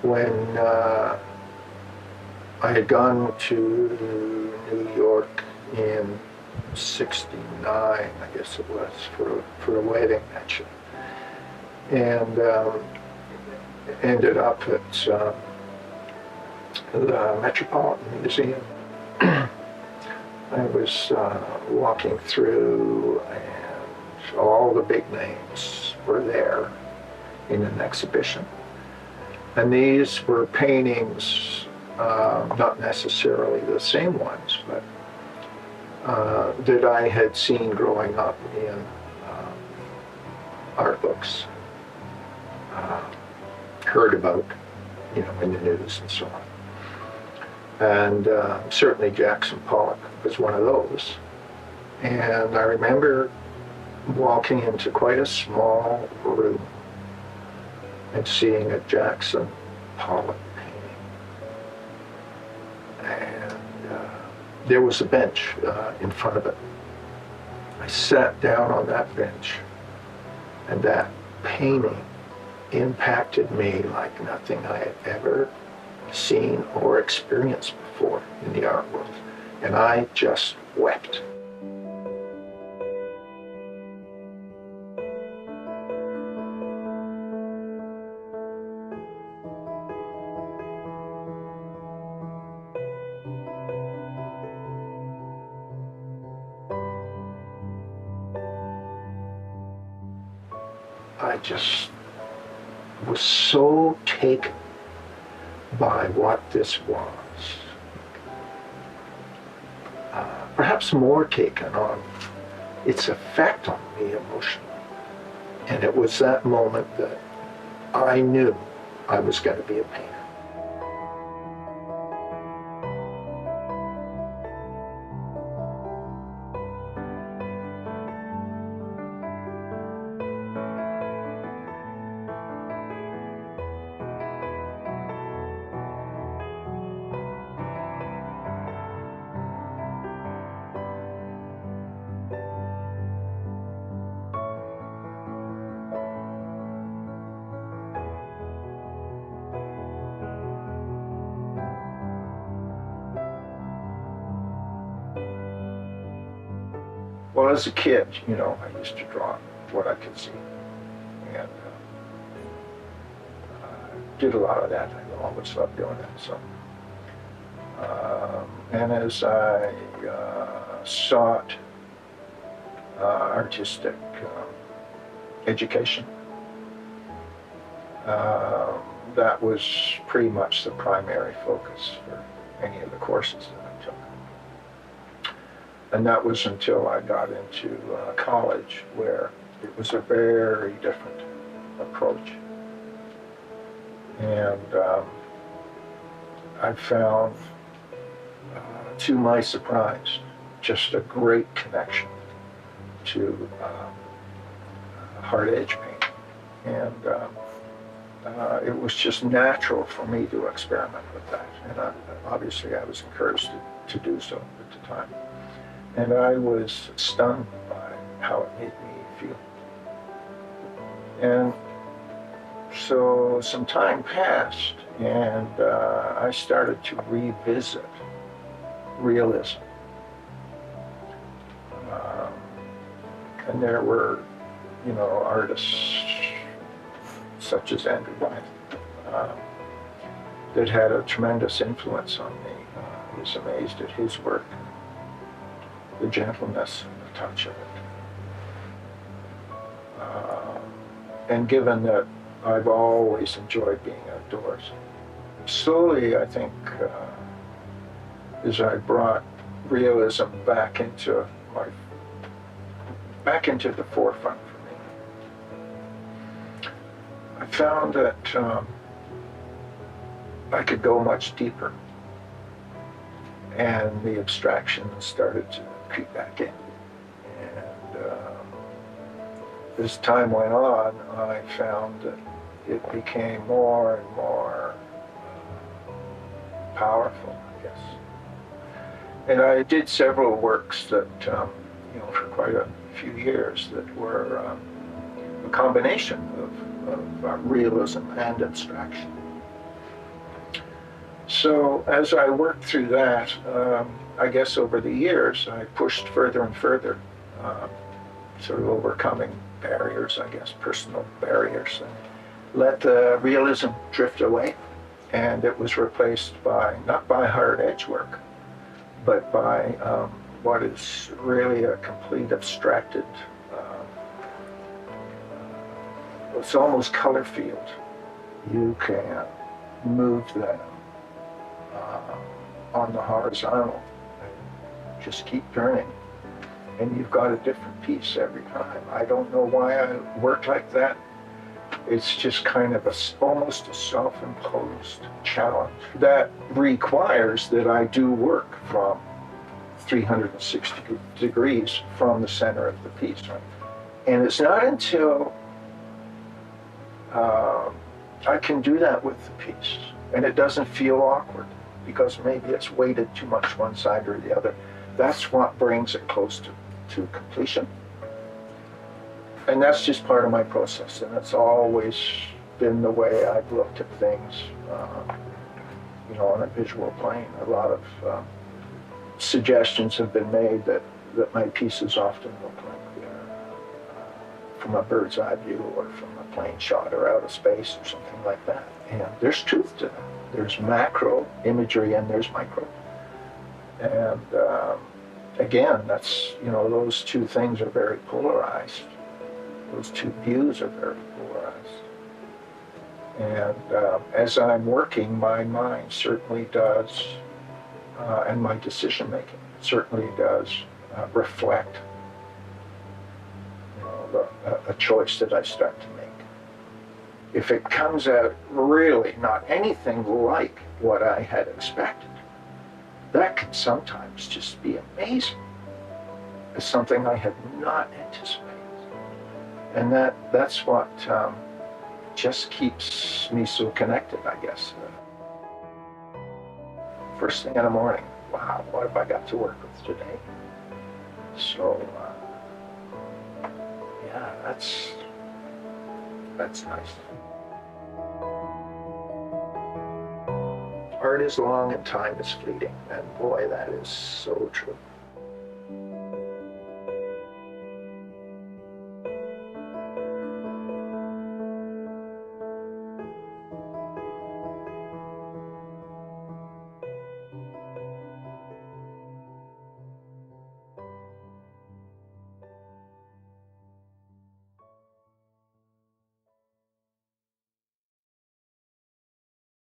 when I had gone to New York in '69, I guess it was, for a wedding, actually. And ended up at the Metropolitan Museum. I was walking through, and all the big names were there in an exhibition. And these were paintings, not necessarily the same ones, but that I had seen growing up in art books, heard about, you know, in the news and so on. And certainly Jackson Pollock was one of those. And I remember walking into quite a small room and seeing a Jackson Pollock painting. And there was a bench in front of it. I sat down on that bench, and that painting impacted me like nothing I had ever seen or experienced before in the art world. And I just wept. I just was so taken by what this was. Perhaps more taken on its effect on me emotionally. And it was that moment that I knew I was going to be a painter. Well, as a kid, you know, I used to draw what I could see, and did a lot of that. I always loved doing it. So, and as I sought artistic education, that was pretty much the primary focus for any of the courses that I took. And that was until I got into college, where it was a very different approach. And I found, to my surprise, just a great connection to hard edge painting. And it was just natural for me to experiment with that. And obviously I was encouraged to do so at the time. And I was stunned by how it made me feel. And so some time passed, and I started to revisit realism. And there were, you know, artists such as Andrew Wyeth that had a tremendous influence on me. I was amazed at his work, the gentleness and the touch of it. And given that I've always enjoyed being outdoors, slowly, I think, as I brought realism back into the forefront for me, I found that I could go much deeper, and the abstraction started to creep back in. And as time went on, I found that it became more and more powerful, I guess. And I did several works that, you know, for quite a few years, that were a combination of realism and abstraction. So as I worked through that, I guess over the years, I pushed further and further, sort of overcoming barriers, I guess, personal barriers, and let the realism drift away. And it was replaced by, not by hard edge work, but by what is really a complete abstracted, it's almost color field. You can move them on the horizontal, just keep turning, and you've got a different piece every time. I don't know why I work like that. It's just kind of almost a self-imposed challenge that requires that I do work from 360 degrees from the center of the piece. Right? And it's not until I can do that with the piece, and it doesn't feel awkward because maybe it's weighted too much one side or the other. That's what brings it close to completion. And that's just part of my process, and it's always been the way I've looked at things, on a visual plane. A lot of suggestions have been made that my pieces often look like they're from a bird's eye view or from a plane shot or out of space or something like that. And there's truth to that. There's macro imagery and there's micro. And again, that's, those two things are very polarized. Those two views are very polarized. And as I'm working, my mind certainly does, and my decision making certainly does reflect a choice that I start to make. If it comes out really not anything like what I had expected, that can sometimes just be amazing. It's something I had not anticipated. And that's what just keeps me so connected, I guess. First thing in the morning, wow, what have I got to work with today? So, yeah, that's nice. Art is long and time is fleeting, and boy, that is so true.